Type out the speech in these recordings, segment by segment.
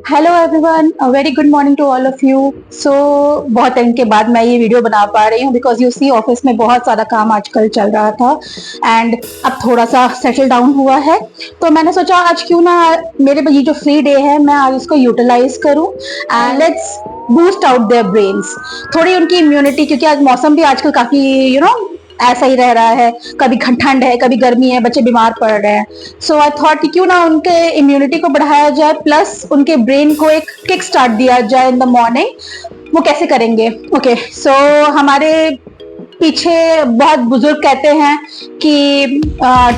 Hello everyone, very good morning to all of you. So बहुत time के बाद मैं ये वीडियो बना पा रही हूँ बिकॉज यू सी ऑफिस में बहुत सारा काम आजकल चल रहा था एंड अब थोड़ा सा सेटल डाउन हुआ है। तो मैंने सोचा आज क्यों ना मेरे ये जो फ्री डे है मैं आज इसको यूटिलाइज करूँ and let's boost out their brains, थोड़ी उनकी इम्यूनिटी, क्योंकि आज मौसम भी आजकल काफी ऐसा ही रह रहा है, कभी ठंड है कभी गर्मी है, बच्चे बीमार पड़ रहे हैं। सो आई थॉट कि क्यों ना उनके इम्यूनिटी को बढ़ाया जाए प्लस उनके ब्रेन को एक किक स्टार्ट दिया जाए इन द मॉर्निंग। वो कैसे करेंगे? ओके, सो हमारे पीछे बहुत बुजुर्ग कहते हैं कि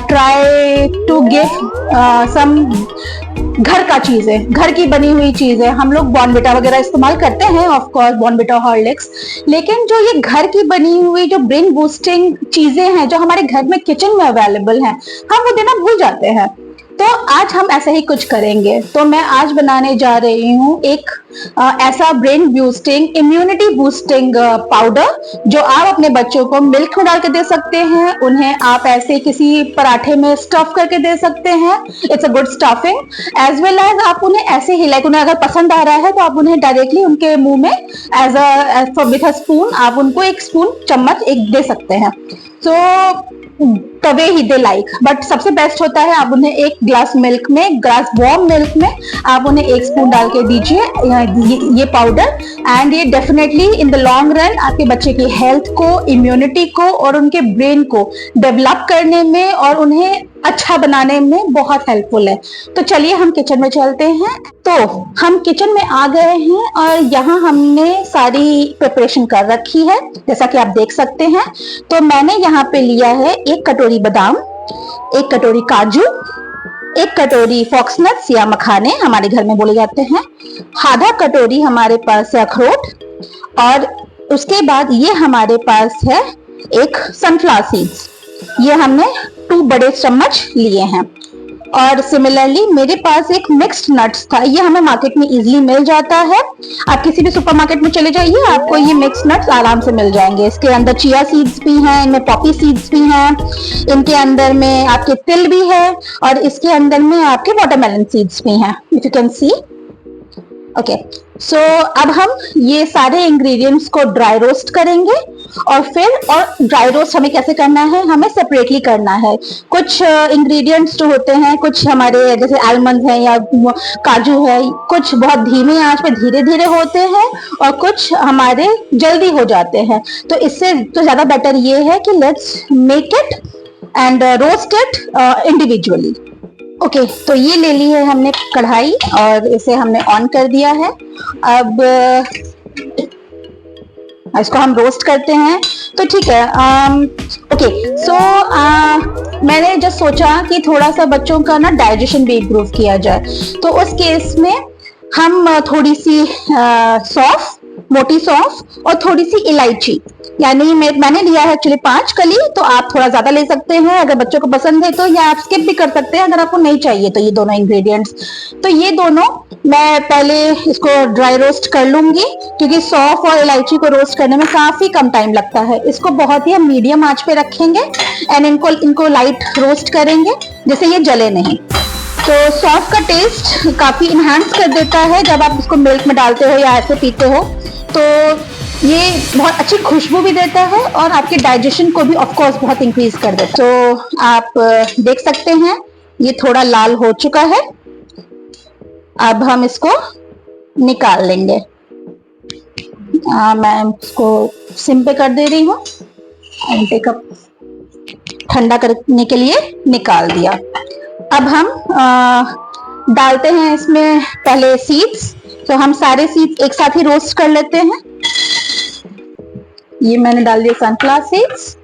ट्राई टू गिव सम घर का चीज है, घर की बनी हुई चीज है। हम लोग बॉर्नविटा वगैरह इस्तेमाल करते हैं, ऑफ कोर्स बॉर्नविटा, हॉर्लिक्स, लेकिन जो ये घर की बनी हुई जो ब्रेन बूस्टिंग चीजें हैं जो हमारे घर में किचन में अवेलेबल हैं, हम वो देना भूल जाते हैं। तो आज हम ऐसा ही कुछ करेंगे। तो मैं आज बनाने जा रही हूँ एक ऐसा brain boosting, immunity boosting powder जो आप अपने बच्चों को मिल्क में डाल के दे सकते हैं। उन्हें आप ऐसे किसी पराठे में स्टफ करके दे सकते हैं, it's a good stuffing. As well as आप उन्हें ऐसे ही उन्हें अगर पसंद आ रहा है तो आप उन्हें डायरेक्टली उनके मुंह में विथ अ स्पून आप उनको एक स्पून चम्मच एक दे सकते हैं। So the way he they like, but सबसे बेस्ट होता है आप उन्हें एक ग्लास मिल्क में, ग्लास वार्म मिल्क में आप उन्हें एक स्पून डाल के दीजिए ये पाउडर, एंड ये definitely in the long run आपके बच्चे की हेल्थ को, इम्यूनिटी को और उनके ब्रेन को डेवलप करने में और उन्हें अच्छा बनाने में बहुत हेल्पफुल है। तो चलिए हम किचन में चलते हैं। तो हम किचन में आ गए हैं और यहाँ हमने सारी प्रिपरेशन कर रखी है जैसा कि आप देख सकते हैं। तो मैंने यहाँ पे लिया है 1 कटोरी बादाम, 1 कटोरी काजू, 1 कटोरी फॉक्सनट्स या मखाने हमारे घर में बोले जाते हैं, आधा कटोरी हमारे पास है अखरोट, और उसके बाद ये हमारे पास है एक सनफ्लावर सीड्स, ये हमने 2 बड़े चम्मच लिए हैं। और सिमिलरली मेरे पास एक मिक्स्ड नट्स था, ये हमें मार्केट में इजीली मिल जाता है। आप किसी भी सुपरमार्केट में चले जाइए, आपको ये मिक्स्ड नट्स आराम से मिल जाएंगे। इसके अंदर चिया सीड्स भी हैं, इनमें पॉपी सीड्स भी हैं, इनके अंदर में आपके तिल भी है और इसके अंदर में आपके वाटरमेलन सीड्स भी हैं, if you can see. Okay, so अब हम ये सारे इंग्रेडिएंट्स को ड्राई रोस्ट करेंगे और ड्राई रोस्ट हमें कैसे करना है, हमें सेपरेटली करना है। कुछ इंग्रेडिएंट्स जो होते हैं, कुछ हमारे जैसे आलमंड है या काजू है, कुछ बहुत धीमी आंच पे धीरे धीरे होते हैं और कुछ हमारे जल्दी हो जाते हैं। तो इससे तो ज्यादा बेटर ये है कि let's make it and roast it individually. Okay, तो ये ले ली है हमने कढ़ाई और इसे हमने ऑन कर दिया है। अब इसको हम रोस्ट करते हैं, तो ठीक है। ओके, सो मैंने जस्ट सोचा कि थोड़ा सा बच्चों का ना डाइजेशन भी इम्प्रूव किया जाए, तो उस केस में हम थोड़ी सी सौंफ, मोटी सौंफ और थोड़ी सी इलायची, यानी मैंने लिया है एक्चुअली 5 कली, तो आप थोड़ा ज्यादा ले सकते हैं अगर बच्चों को पसंद है तो, या आप स्किप भी कर सकते हैं अगर आपको नहीं चाहिए तो। ये दोनों इंग्रेडिएंट्स, तो ये दोनों मैं पहले इसको ड्राई रोस्ट कर लूंगी, क्योंकि सौंफ और इलायची को रोस्ट करने में काफी कम टाइम लगता है। इसको बहुत ही हम मीडियम आंच पे रखेंगे एंड इनको लाइट रोस्ट करेंगे जैसे ये जले नहीं। तो सौंफ का टेस्ट काफी इनहांस कर देता है जब आप इसको मिल्क में डालते हो या ऐसे पीते हो, तो ये बहुत अच्छी खुशबू भी देता है और आपके डाइजेशन को भी ऑफ कोर्स बहुत इंक्रीज कर देता है। तो आप देख सकते हैं ये थोड़ा लाल हो चुका है। अब हम इसको निकाल लेंगे। मैं इसको सिम पे कर दे रही हूँ, ठंडा करने के लिए निकाल दिया। अब हम डालते हैं इसमें पहले सीड्स, तो हम सारे सीड्स एक साथ ही रोस्ट कर लेते हैं। ये मैंने डाल दिया सनफ्लावर सीड्स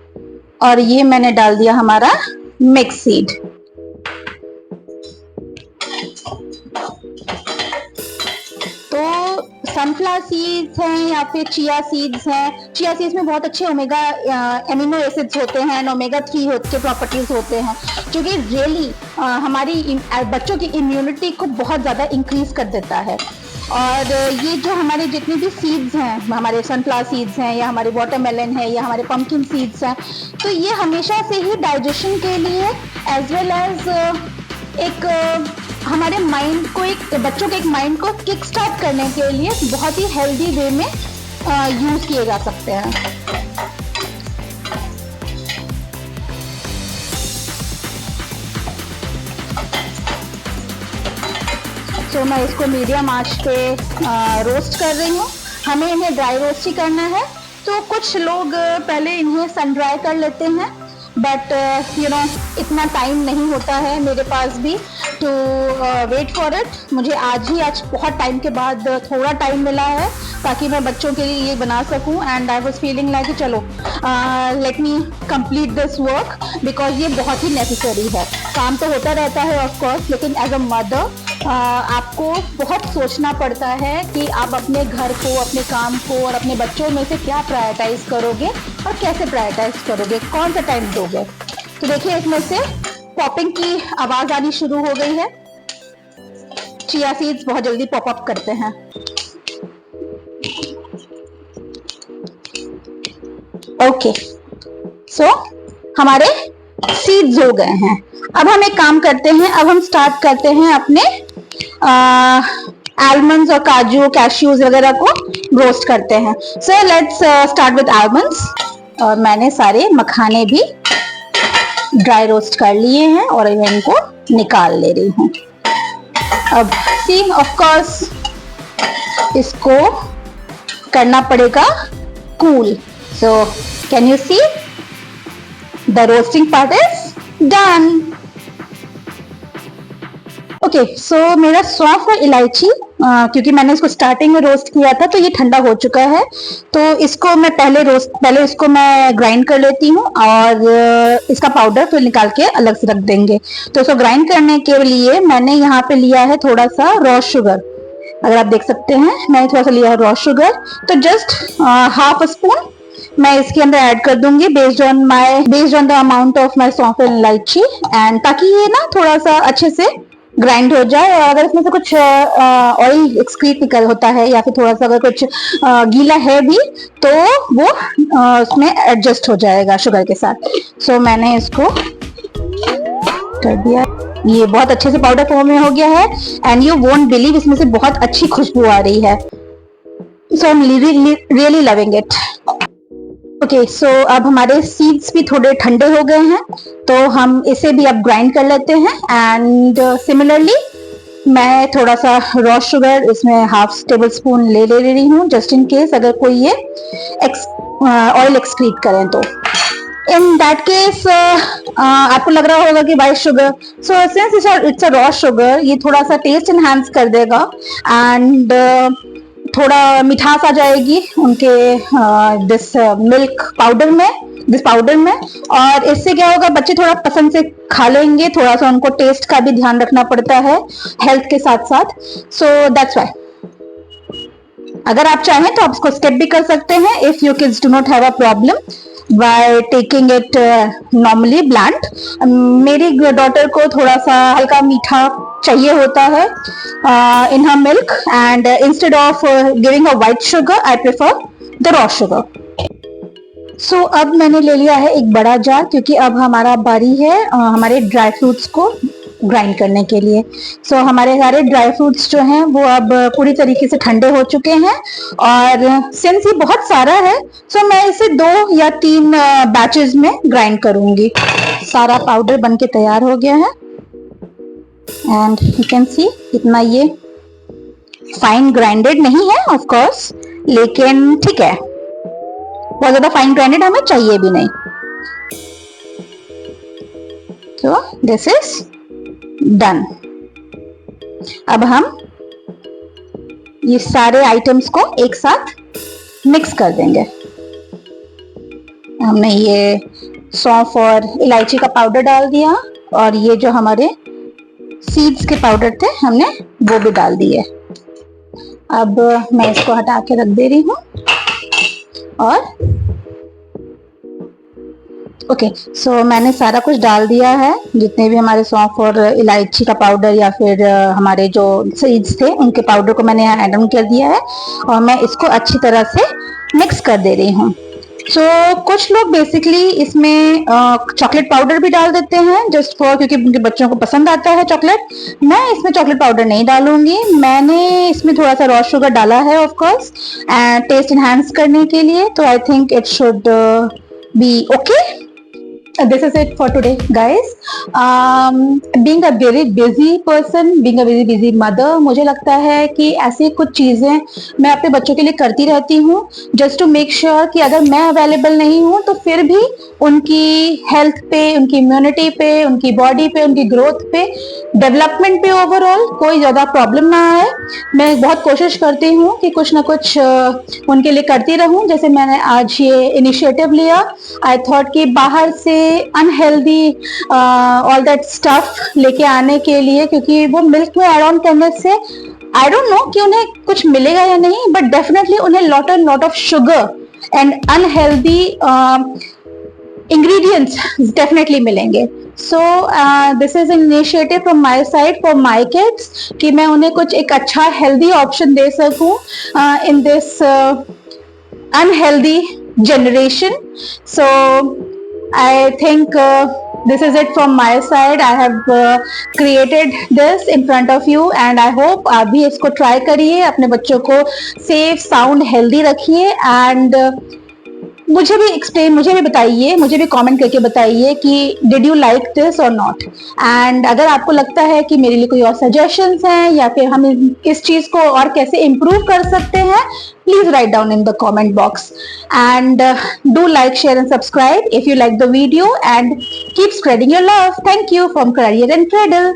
और ये मैंने डाल दिया हमारा मिक्स सीड। तो सनफ्लावर सीड्स हैं या फिर चिया सीड्स हैं, चिया सीड्स में बहुत अच्छे ओमेगा एमिनो एसिड्स होते हैं, ओमेगा 3 के प्रॉपर्टीज होते हैं, जो कि रियली हमारी बच्चों की इम्यूनिटी को बहुत ज़्यादा इंक्रीज कर देता है। और ये जो हमारे जितने भी सीड्स हैं, हमारे सनफ्लावर सीड्स हैं या हमारे वाटरमेलन है या हमारे पंपकिन सीड्स हैं, तो ये हमेशा से ही डाइजेशन के लिए एज वेल एज एक हमारे माइंड को, एक बच्चों के एक माइंड को किक स्टार्ट करने के लिए बहुत ही हेल्दी वे में यूज किए जा सकते हैं। तो मैं इसको मीडियम आंच पे रोस्ट कर रही हूँ। हमें इन्हें ड्राई रोस्ट ही करना है। तो कुछ लोग पहले इन्हें सन ड्राई कर लेते हैं, बट यू नो इतना टाइम नहीं होता है मेरे पास भी टू वेट फॉर इट। मुझे आज बहुत टाइम के बाद थोड़ा टाइम मिला है ताकि मैं बच्चों के लिए ये बना सकूं। And I was feeling like चलो let me complete this work, because ये बहुत ही नेसेसरी है। काम तो होता रहता है ऑफ कोर्स, लेकिन एज अ मदर आपको बहुत सोचना पड़ता है कि आप अपने घर को, अपने काम को और अपने बच्चों में से क्या प्रायोरिटाइज करोगे और कैसे प्रायोरिटाइज करोगे, कौन सा टाइम दोगे। तो देखिए इसमें से पॉपिंग की आवाज आनी शुरू हो गई है। चिया सीड्स बहुत जल्दी पॉप अप करते हैं। ओके, सो हमारे सीड्स हो गए हैं। अब हम एक काम करते हैं, अब हम स्टार्ट करते हैं अपने आलमंड्स और काजू, कैश्यूज वगैरह को रोस्ट करते हैं। So let's start with almonds. और मैंने सारे मखाने भी ड्राई रोस्ट कर लिए हैं और मैं इनको निकाल ले रही हूँ। अब सी ऑफ कोर्स इसको करना पड़ेगा cool. So can you see the roasting part is done. Okay, so मेरा सौंफ और इलायची, क्योंकि मैंने इसको स्टार्टिंग में रोस्ट किया था तो ये ठंडा हो चुका है। तो इसको मैं पहले इसको मैं ग्राइंड कर लेती हूँ और इसका पाउडर फिर निकाल के अलग से रख देंगे। तो इसको ग्राइंड करने के लिए मैंने यहाँ पे लिया है थोड़ा सा रॉ शुगर। अगर आप देख सकते हैं मैंने थोड़ा सा लिया है रॉ शुगर। तो जस्ट हाफ स्पून मैं इसके अंदर ऐड कर दूंगी based on the amount of my सौंफ एंड इलायची, एंड ताकि ये ना थोड़ा सा अच्छे से ग्राइंड हो जाए। और अगर इसमें से कुछ ऑयल एक्सक्रीट निकल होता है या फिर थोड़ा सा अगर कुछ गीला है भी तो वो उसमें एडजस्ट हो जाएगा शुगर के साथ। सो मैंने इसको कर दिया। ये बहुत अच्छे से पाउडर फॉर्म में हो गया है एंड यू वोंट बिलीव इसमें से बहुत अच्छी खुशबू आ रही है। So I am really loving it. Okay, so अब हमारे सीड्स भी थोड़े ठंडे हो गए हैं तो हम इसे भी अब ग्राइंड कर लेते हैं। एंड सिमिलरली मैं थोड़ा सा रॉ शुगर इसमें हाफ टेबल स्पून ले रही हूँ, जस्ट इन केस अगर कोई ये ऑयल एक्सक्रीट करें तो। इन दैट केस आपको लग रहा होगा कि white sugar, so since it's a raw sugar ये थोड़ा सा टेस्ट एनहांस कर देगा एंड थोड़ा मिठास आ जाएगी उनके दिस पाउडर में। और इससे क्या होगा, बच्चे थोड़ा पसंद से खा लेंगे। थोड़ा सा उनको टेस्ट का भी ध्यान रखना पड़ता है हेल्थ के साथ साथ। सो दैट्स व्हाई अगर आप चाहें तो आप इसको स्किप भी कर सकते हैं if your kids do not have a problem by taking it normally bland. मेरी डॉटर को थोड़ा सा हल्का मीठा चाहिए होता है in her milk, and instead of giving a white sugar I prefer the raw sugar. So अब मैंने ले लिया है एक बड़ा जार, क्योंकि अब हमारा बारी है हमारे ड्राई फ्रूट्स को ग्राइंड करने के लिए। सो हमारे सारे ड्राई फ्रूट्स जो हैं वो अब पूरी तरीके से ठंडे हो चुके हैं और सिंस ये बहुत सारा है सो मैं इसे 2 या 3 बैचेस में ग्राइंड करूंगी। सारा पाउडर बन के तैयार हो गया है एंड यू कैन सी इतना ये फाइन ग्राइंडेड नहीं है ऑफ कोर्स, लेकिन ठीक है, बहुत ज्यादा फाइन ग्राइंडेड हमें चाहिए भी नहीं। तो दिस इज डन। अब हम ये सारे आइटम्स को एक साथ मिक्स कर देंगे। हमने ये सौंफ और इलायची का पाउडर डाल दिया और ये जो हमारे सीड्स के पाउडर थे हमने वो भी डाल दिए। अब मैं इसको हटा के रख दे रही हूँ और ओके, सो मैंने सारा कुछ डाल दिया है, जितने भी हमारे सौंफ और इलायची का पाउडर या फिर हमारे जो सीड्स थे उनके पाउडर को मैंने यहाँ ऐड ऑन कर दिया है और मैं इसको अच्छी तरह से मिक्स कर दे रही हूँ। सो कुछ लोग बेसिकली इसमें चॉकलेट पाउडर भी डाल देते हैं जस्ट फॉर, क्योंकि उनके बच्चों को पसंद आता है चॉकलेट। मैं इसमें चॉकलेट पाउडर नहीं डालूंगी, मैंने इसमें थोड़ा सा रॉ शुगर डाला है of course and taste enhance करने के लिए, तो I think it should be okay. This is it for today, guys. Being a very busy person, being a very busy mother, मुझे लगता है कि ऐसी कुछ चीज़ें मैं अपने बच्चों के लिए करती रहती हूँ जस्ट टू मेक श्योर कि अगर मैं अवेलेबल नहीं हूँ तो फिर भी उनकी हेल्थ पे, उनकी इम्यूनिटी पे, उनकी बॉडी पे, उनकी ग्रोथ पे, डेवलपमेंट पे ओवरऑल कोई ज़्यादा प्रॉब्लम ना आए। मैं बहुत कोशिश करती हूँ कि कुछ ना कुछ उनके लिए करती रहूँ। जैसे मैंने आज ये इनिशिएटिव लिया, आई थॉट कि बाहर से अनहेल्दी ऑल दैट स्टफ लेके आने के लिए, क्योंकि वो मिल्क में ऐड ऑन करने से आई डोंट नो कि उन्हें कुछ मिलेगा या नहीं, बट डेफिनेटली उन्हें lot of sugar and unhealthy ingredients definitely मिलेंगे। So this is an initiative from my side for my kids कि मैं उन्हें कुछ एक अच्छा healthy option दे सकूं in this unhealthy generation. So I think this is it from my side. I have created this in front of you and I hope आप भी इसको try करिए, अपने बच्चों को safe, sound, healthy रखिए and मुझे भी बताइए, मुझे भी कमेंट करके बताइए कि डिड यू लाइक दिस और नॉट। एंड अगर आपको लगता है कि मेरे लिए कोई और सजेशंस हैं या फिर हम इस चीज को और कैसे इम्प्रूव कर सकते हैं, please write down in the comment box and do like, share and subscribe if you like the video and keep spreading your love. Thank you from career and cradle.